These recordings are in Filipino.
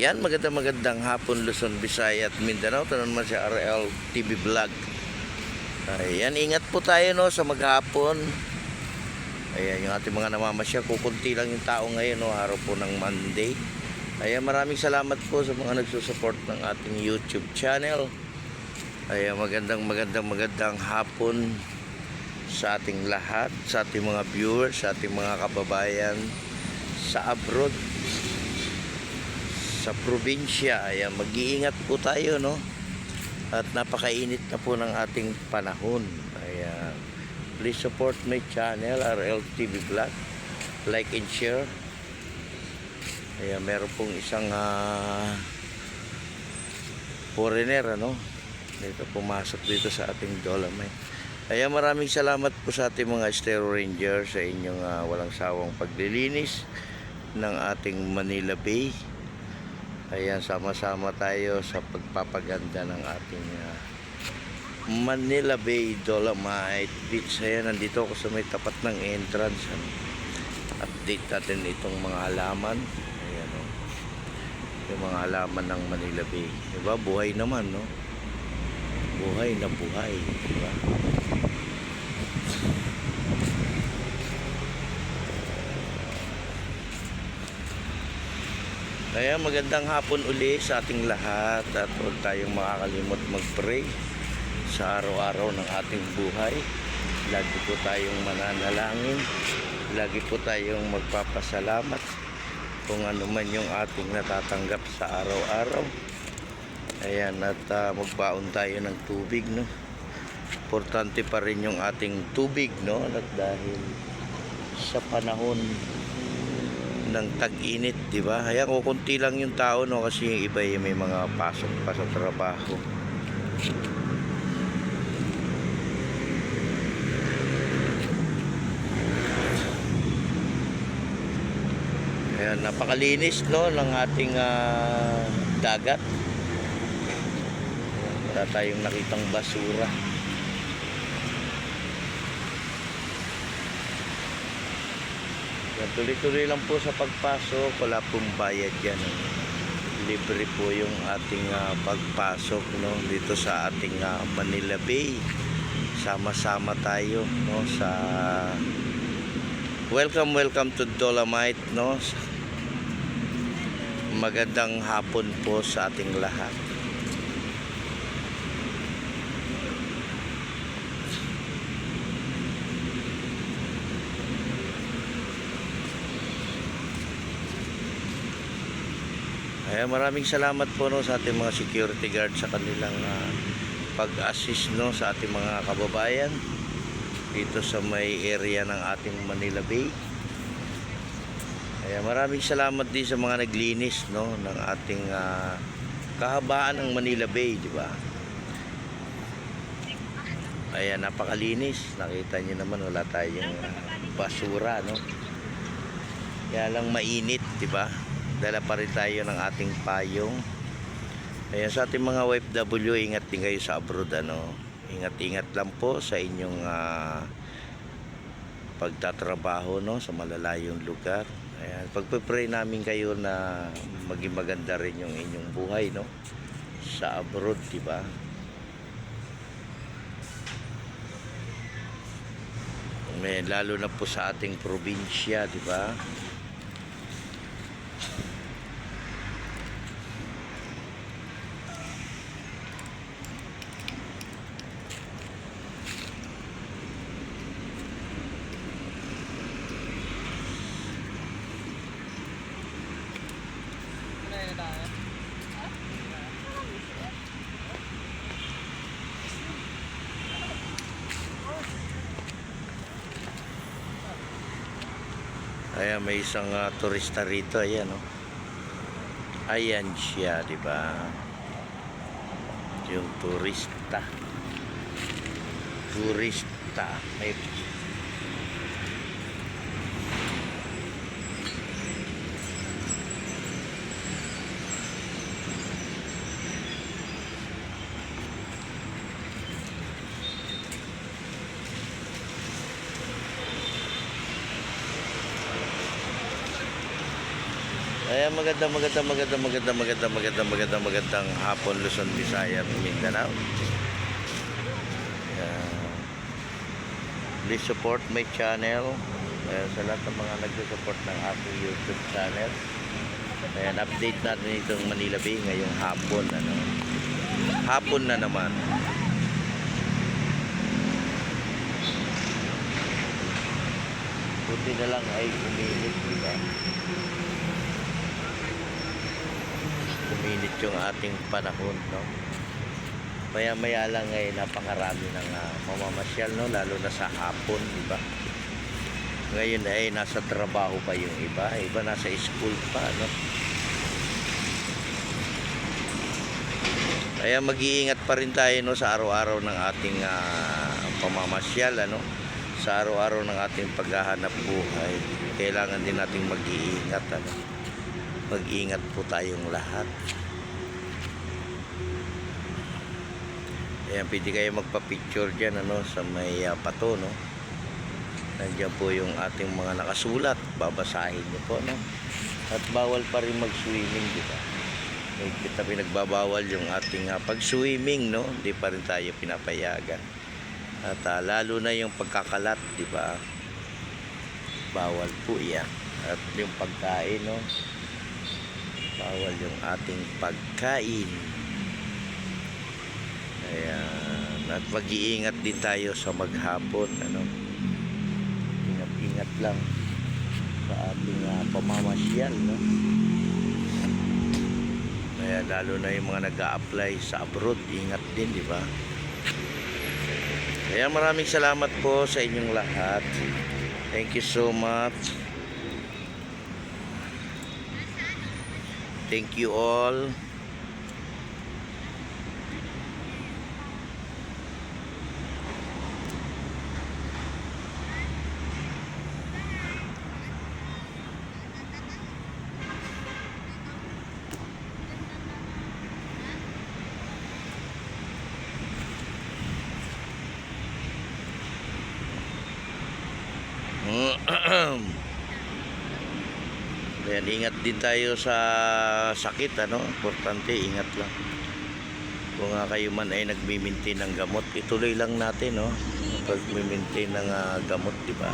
Yan, magandang hapon Luzon, Visayas at Mindanao. Tanong naman si RL TV Vlog. Ayan, ingat po tayo no sa maghapon. Ayan, yung ating mga namamasya, kukunti lang yung tao ngayon no, araw po ng Monday. Ayan, maraming salamat po sa mga nagsusupport ng ating YouTube channel. Ayan, magandang hapon sa ating lahat, sa ating mga viewers, sa ating mga kababayan sa abroad, sa probinsya. Ayan, mag-iingat po tayo no, at napakainit na po ng ating panahon. Ayan, please support my channel RL TV Vlog, like and share. Ayan, meron pong isang foreigner ano dito, pumasok dito sa ating Dolomite. Ayan, maraming salamat po sa ating mga Estero Ranger sa inyong walang sawang paglilinis ng ating Manila Bay. Ayan, sama-sama tayo sa pagpapaganda ng ating Manila Bay Dolomite Beach. Ayan, nandito ako sa may tapat ng entrance. Update natin itong mga halaman. Ayan, oh, yung mga halaman ng Manila Bay. Diba? Buhay naman, no? Buhay na buhay. Diba? Kaya magandang hapon uli sa ating lahat, at huwag tayong makakalimot mag-pray sa araw-araw ng ating buhay. Lagi po tayong mananalangin, lagi po tayong magpapasalamat kung ano man yung ating natatanggap sa araw-araw. Ayan, at magbaon tayo ng tubig no. Importante pa rin yung ating tubig no, at dahil sa panahon ng tag-init, di ba? Kaya kukunti lang yung tao no, kasi yung iba may mga pasok pa sa trabaho. Ayan, napakalinis no ng ating dagat. Wala tayong nakitang basura. Tuloy-tuloy lang po sa pagpasok, wala pong bayad yan. Libre po yung ating pagpasok no, dito sa ating Manila Bay. Sama-sama tayo no, sa welcome to Dolomite no. Magandang hapon po sa ating lahat. Ayan, maraming salamat po no, sa ating mga security guard sa kanilang pag-assist no, sa ating mga kababayan dito sa may area ng ating Manila Bay. Ayan, maraming salamat din sa mga naglinis no, ng ating kahabaan ng Manila Bay, di ba? Ayan, napakalinis. Nakita niyo naman wala tayong basura no. Kaya lang mainit, di ba? Dala pa rin tayo ng ating payong. Ayan, sa ating mga OFW, ingat din kayo sa abroad ano. Ingat lang po sa inyong pagtatrabaho no, sa malalayong lugar. Ayan, pagpe-pray namin kayo na maging maganda rin yung inyong buhay no, sa abroad, di ba? Lalo na po sa ating probinsya, di ba? Ayan, may isang turista rito. Ayan, no? Ayan siya, di ba? Yung turista. May Ayan, magandang hapon Luzon, Visayas, Mindanao. Ayan. Please support my channel. Ayan, sa lahat ng mga nagsusupport ng aking YouTube channel. Ayan, update natin itong Manila Bay ngayong hapon. Hapon na naman. Buti na lang ay uminit, diba? Uminit yung ating panahon, no? Maya-maya lang ay napakarami ng mamamasyal, no? Lalo na sa hapon, diba? Ngayon ay nasa trabaho pa yung iba nasa school pa, no? Kaya mag-iingat pa rin tayo, no, sa araw-araw ng ating pamamasyal, ano? Sa araw-araw ng ating paghahanap buhay, kailangan din nating mag-iingat, ano? Mag-iingat po tayong lahat. Ayan, pwede kayo magpa-picture dyan, ano, sa may pato, no? Nandiyan po yung ating mga nakasulat, babasahin nyo po, no? At bawal pa rin mag-swimming, di ba? Kita pinagbabawal yung ating pag-swimming, no? Hindi pa rin tayo pinapayagan. At lalo na yung pagkakalat, di ba? Bawal po yan. At yung pagkain, no? Bawal yung ating pagkain. Ayan. At mag-iingat din tayo sa maghapon, ano? Ingat lang sa ating pamamasyal, no? Kaya lalo na yung mga nag-a-apply sa abroad, ingat din, di ba? Kaya maraming salamat po sa inyong lahat. Thank you so much. Thank you all. Ayan, ingat din tayo sa sakit, ano? Importante, ingat lang. Kung kayo man ay nagmi-maintain ng gamot, ituloy lang natin, no? Pag-maintain ng gamot, di ba?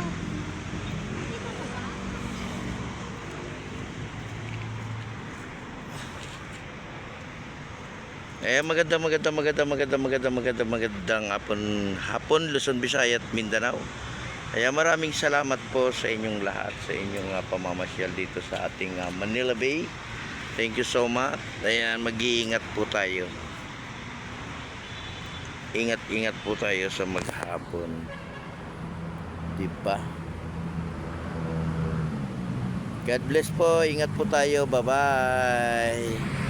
Eh, magandang hapon Luzon, Visayas at Mindanao. Kaya maraming salamat po sa inyong lahat, sa inyong pamamasyal dito sa ating Manila Bay. Thank you so much. Ayan, mag-iingat po tayo. Ingat po tayo sa maghapon. Diba? God bless po. Ingat po tayo. Bye-bye.